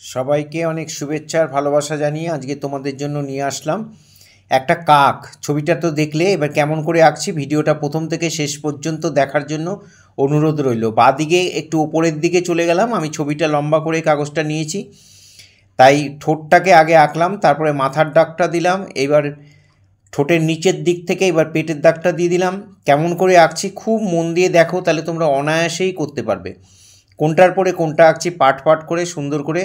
সবাইকে অনেক শুভেচ্ছা আর ভালোবাসা জানিয়ে আজকে তোমাদের জন্য নিয়ে আসলাম একটা কাক। ছবিটা তো দেখলে, এবার কেমন করে আঁকছি ভিডিওটা প্রথম থেকে শেষ পর্যন্ত দেখার জন্য অনুরোধ রইল। বাঁদিকে একটু ওপরের দিকে চলে গেলাম, আমি ছবিটা লম্বা করে কাগজটা নিয়েছি, তাই ঠোঁটটাকে আগে আঁকলাম, তারপরে মাথার দাগটা দিলাম, এবার ঠোঁটের নিচের দিক থেকে এবার পেটের দাগটা দিয়ে দিলাম। কেমন করে আঁকছি খুব মন দিয়ে দেখো, তাহলে তোমরা অনায়াসেই করতে পারবে। কোনটার পরে কোনটা আঁকছি পাট পাট করে সুন্দর করে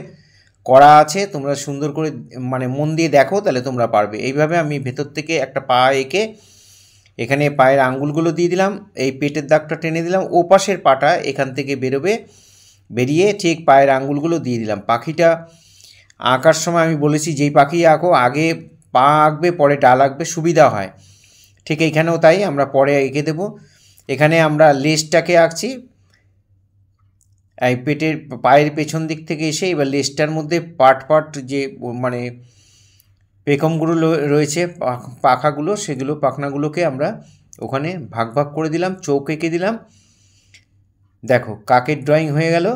করা আছে, তোমরা সুন্দর করে মানে মন দিয়ে দেখো, তাহলে তোমরা পারবে। এইভাবে আমি ভেতর থেকে একটা পা এঁকে এখানে পায়ের আঙ্গুলগুলো দিয়ে দিলাম, এই পেটের দাগটা টেনে দিলাম, ও পাশের পাটা এখান থেকে বেরোবে, বেরিয়ে ঠিক পায়ের আঙ্গুলগুলো দিয়ে দিলাম। পাখিটা আঁকার সময় আমি বলেছি যেই পাখি আঁকো আগে পা আঁকবে পরে ডাল আঁকবে, সুবিধা হয়। ঠিক এইখানেও তাই, আমরা পরে এঁকে দেব। এখানে আমরা লেজটাকে আঁকছি, এই পেটের পায়ের পেছন দিক থেকে এসে এবার লেজটার মধ্যে পাট পাট যে মানে পেখমগুলো রয়েছে পাখাগুলো, সেগুলো পাখনাগুলোকে আমরা ওখানে ভাগ ভাগ করে দিলাম, চোখ এঁকে দিলাম। দেখো কাকের ড্রয়িং হয়ে গেল।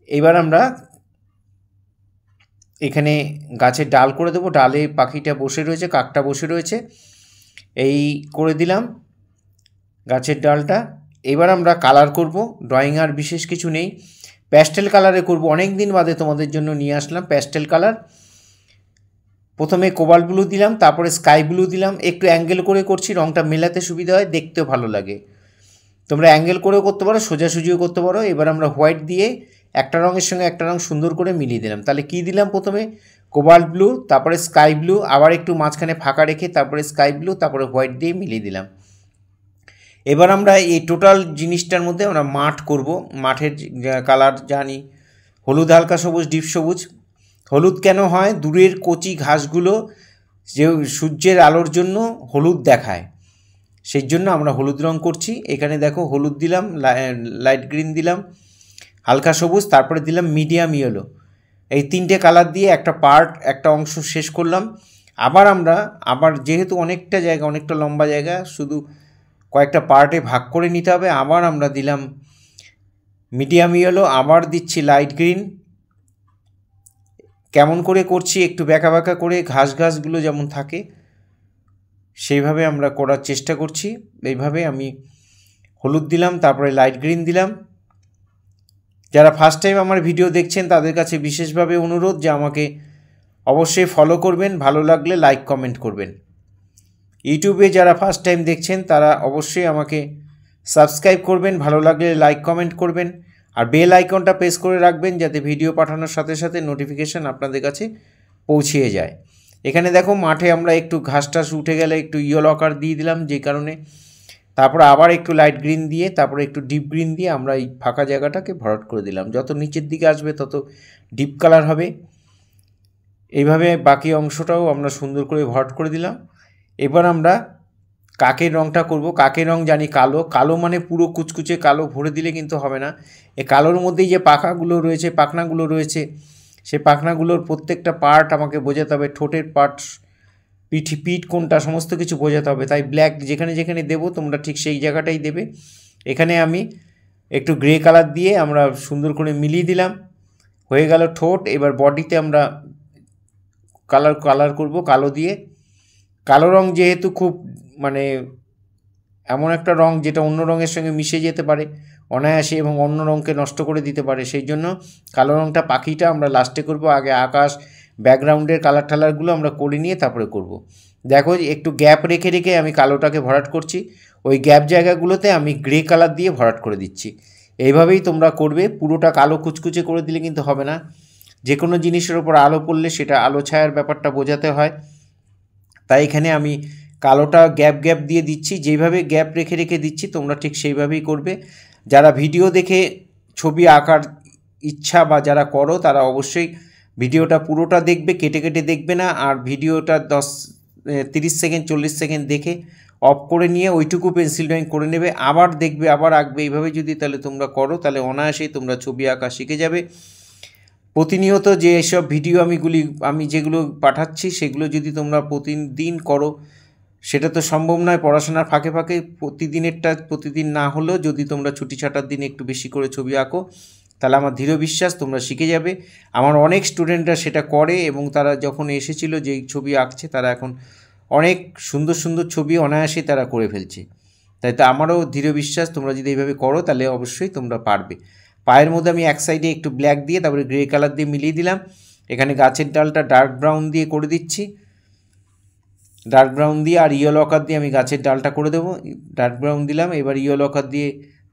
এবার আমরা এখানে গাছের ডাল করে দেবো, ডালে পাখিটা বসে রয়েছে, কাকটা বসে রয়েছে, এই করে দিলাম গাছের ডালটা। এবার আমরা কালার করব, ড্রয়িং আর বিশেষ কিছু নেই, প্যাস্টেল কালারে করব। অনেক দিন বাদে তোমাদের জন্য নিয়ে আসলাম প্যাস্টেল কালার। প্রথমে কোবাল্ট ব্লু দিলাম, তারপরে স্কাই ব্লু দিলাম, একটু অ্যাঙ্গেল করে করছি, রঙটা মেলাতে সুবিধা হয়, দেখতেও ভালো লাগে। তোমরা অ্যাঙ্গেল করেও করতে পারো, সোজাসুজিও করতে পারো। এবার আমরা হোয়াইট দিয়ে একটা রঙের সঙ্গে একটা রঙ সুন্দর করে মিলিয়ে দিলাম। তাহলে কী দিলাম, প্রথমে কোবাল্ট ব্লু, তারপরে স্কাই ব্লু, আবার একটু মাঝখানে ফাঁকা রেখে তারপরে স্কাই ব্লু, তারপরে হোয়াইট দিয়ে মিলিয়ে দিলাম। এবার আমরা এই টোটাল জিনিসটার মধ্যে আমরা মাঠ করব। মাঠের কালার জানি হলুদ, হালকা সবুজ, ডিপ সবুজ। হলুদ কেন হয়, দূরের কচি ঘাসগুলো যে সূর্যের আলোর জন্য হলুদ দেখায়, সেই জন্য আমরা হলুদ রং করছি। এখানে দেখো হলুদ দিলাম, লাইট গ্রিন দিলাম, হালকা সবুজ, তারপরে দিলাম মিডিয়াম ইয়েলো। এই তিনটে কালার দিয়ে একটা পার্ট, একটা অংশ শেষ করলাম। আবার যেহেতু অনেকটা জায়গা, অনেকটা লম্বা জায়গা, শুধু কয়েকটা পার্টে ভাগ করে নিতে হবে। আবার আমরা দিলাম মিডিয়াম ইয়েলো, আবার দিচ্ছি লাইট গ্রিন। কেমন করে করছি, একটু ব্যাকা ব্যাকা করে, ঘাসগুলো যেমন থাকে সেইভাবে আমরা করার চেষ্টা করছি। এইভাবে আমি হলুদ দিলাম, তারপরে লাইট গ্রিন দিলাম। যারা ফার্স্ট টাইম আমার ভিডিও দেখছেন তাদের কাছে বিশেষভাবে অনুরোধ যে আমাকে অবশ্যই ফলো করবেন, ভালো লাগলে লাইক কমেন্ট করবেন। ইউটিউবে যারা ফার্স্ট টাইম দেখছেন তারা অবশ্যই আমাকে সাবস্ক্রাইব করবেন, ভালো লাগলে লাইক কমেন্ট করবেন, আর বেল আইকনটা প্রেস করে রাখবেন যাতে ভিডিও পাঠানোর সাথে সাথে নোটিফিকেশান আপনাদের কাছে পৌঁছিয়ে যায়। এখানে দেখো মাঠে আমরা একটু ঘাস টাস উঠে গেলে একটু ইয়েলো আকার দিয়ে দিলাম, যে কারণে তারপরে আবার একটু লাইট গ্রিন দিয়ে, তারপরে একটু ডিপ গ্রিন দিয়ে আমরা এই ফাঁকা জায়গাটাকে ভরাট করে দিলাম। যত নিচের দিকে আসবে তত ডিপ কালার হবে। এইভাবে বাকি অংশটাও আমরা সুন্দর করে ভরাট করে দিলাম। এবার আমরা কাকের রঙটা করব। কাকের রং জানি কালো, কালো মানে পুরো কুচকুচে কালো ভরে দিলে কিন্তু হবে না। এই কালোর মধ্যেই যে পাখাগুলো রয়েছে, পাখনাগুলো রয়েছে, সেই পাখনাগুলোর প্রত্যেকটা পার্ট আমাকে বোঝাতে হবে, ঠোঁটের পার্ট, পিঠ কোনটা, সমস্ত কিছু বোঝাতে হবে। তাই ব্ল্যাক যেখানে যেখানে দেবো তোমরা ঠিক সেই জায়গাটাই দেবে। এখানে আমি একটু গ্রে কালার দিয়ে আমরা সুন্দর করে মিলিয়ে দিলাম, হয়ে গেল ঠোঁট। এবার বডিতে আমরা কালার করব কালো দিয়ে। কালো রং যেহেতু খুব মানে এমন একটা রং যেটা অন্য রঙের সঙ্গে মিশে যেতে পারে অনায়াসে এবং অন্য রঙকে নষ্ট করে দিতে পারে, সেই জন্য কালো রঙটা পাখিটা আমরা লাস্টে করব। আগে আকাশ ব্যাকগ্রাউন্ডের কালার টালারগুলো আমরা করে নিয়ে তারপরে করব। দেখো একটু গ্যাপ রেখে রেখে আমি কালোটাকে ভরাট করছি, ওই গ্যাপ জায়গাগুলোতে আমি গ্রে কালার দিয়ে ভরাট করে দিচ্ছি। এইভাবেই তোমরা করবে। পুরোটা কালো কুচকুচে করে দিলে কিন্তু হবে না। যে কোনো জিনিসের ওপর আলো পড়লে সেটা আলো ছায়ার ব্যাপারটা বোঝাতে হয়। তাই এখানে আমি কালোটা গ্যাপ দিয়ে দিচ্ছি, যেইভাবে গ্যাপ রেখে রেখে দিচ্ছি তোমরা ঠিক সেইভাবেই করবে। যারা ভিডিও দেখে ছবি আঁকার ইচ্ছা বা যারা করো তারা অবশ্যই ভিডিওটা পুরোটা দেখবে, কেটে কেটে দেখবে না। আর ভিডিওটা 30 সেকেন্ড 40 সেকেন্ড দেখে অফ করে নিয়ে ওইটুকু পেন্সিল ড্রয়িং করে নেবে, আবার দেখবে, আবার আঁকবে। এইভাবে যদি তাহলে তোমরা করো তাহলে অনায়াসেই তোমরা ছবি আঁকা শিখে যাবে। প্রতিনিয়ত যে এসব ভিডিও আমি যেগুলো পাঠাচ্ছি সেগুলো যদি তোমরা প্রতিদিন করো, সেটা তো সম্ভব নয় পড়াশোনার ফাঁকে ফাঁকে। প্রতিদিন না হলেও যদি তোমরা ছুটি ছাটার দিনে একটু বেশি করে ছবি আঁকো তাহলে আমার দৃঢ় বিশ্বাস তোমরা শিখে যাবে। আমার অনেক স্টুডেন্টরা সেটা করে এবং তারা যখন এসেছিল যেই ছবি আঁকছে তারা এখন অনেক সুন্দর সুন্দর ছবি অনায়াসে তারা করে ফেলছে। তাই তো আমারও দৃঢ় বিশ্বাস তোমরা যদি এইভাবে করো তাহলে অবশ্যই তোমরা পারবে। পায়ের মধ্যে আমি এক সাইডে একটু ব্ল্যাক দিয়ে তারপরে গ্রে কালার দিয়ে মিলিয়ে দিলাম। এখানে গাছের ডালটা ডার্ক ব্রাউন দিয়ে করে দিচ্ছি, ডার্ক ব্রাউন দিয়ে, আর ইয়েলো আকার দিয়ে আমি গাছের ডালটা করে দেবো। ডার্ক ব্রাউন দিলাম, এবার ইয়েলো আকার দিয়ে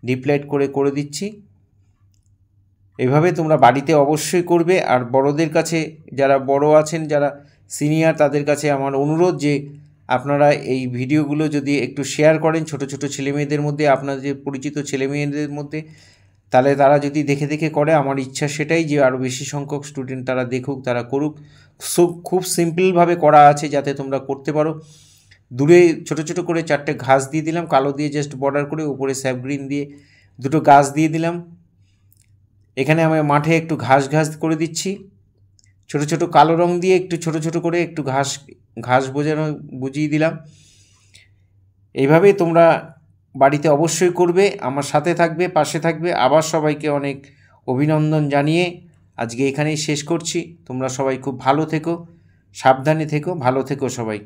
ডিপ লাইট করে দিচ্ছি। এভাবে তোমরা বাড়িতে অবশ্যই করবে। আর বড়দের কাছে, যারা বড় আছেন, যারা সিনিয়র, তাদের কাছে আমার অনুরোধ যে আপনারা এই ভিডিওগুলো যদি একটু শেয়ার করেন ছোট ছোট ছেলেমেয়েদের মধ্যে, আপনার যে পরিচিত ছেলেমেয়েদের মধ্যে, তাহলে তারা যদি দেখে দেখে করে, আমার ইচ্ছা সেটাই যে আরও বেশি সংখ্যক স্টুডেন্ট তারা দেখুক, তারা করুক। খুব সিম্পলভাবে করা আছে যাতে তোমরা করতে পারো। দূরে ছোট ছোট করে 4টে ঘাস দিয়ে দিলাম, কালো দিয়ে জাস্ট বর্ডার করে, উপরে স্যাপ গ্রিন দিয়ে 2টো গাছ দিয়ে দিলাম। এখানে আমি মাঠে একটু ঘাস করে দিচ্ছি, ছোট ছোট কালো রং দিয়ে একটু ছোট ছোট করে একটু ঘাস বুঝিয়ে দিলাম। এইভাবেই তোমরা বাড়িতে অবশ্যই করবে, আমার সাথে থাকবে, পাশে থাকবে। আবার সবাইকে অনেক অভিনন্দন জানিয়ে আজকে এখানেই শেষ করছি। তোমরা সবাই খুব ভালো থেকো, সাবধানে থেকো, ভালো থেকো সবাই।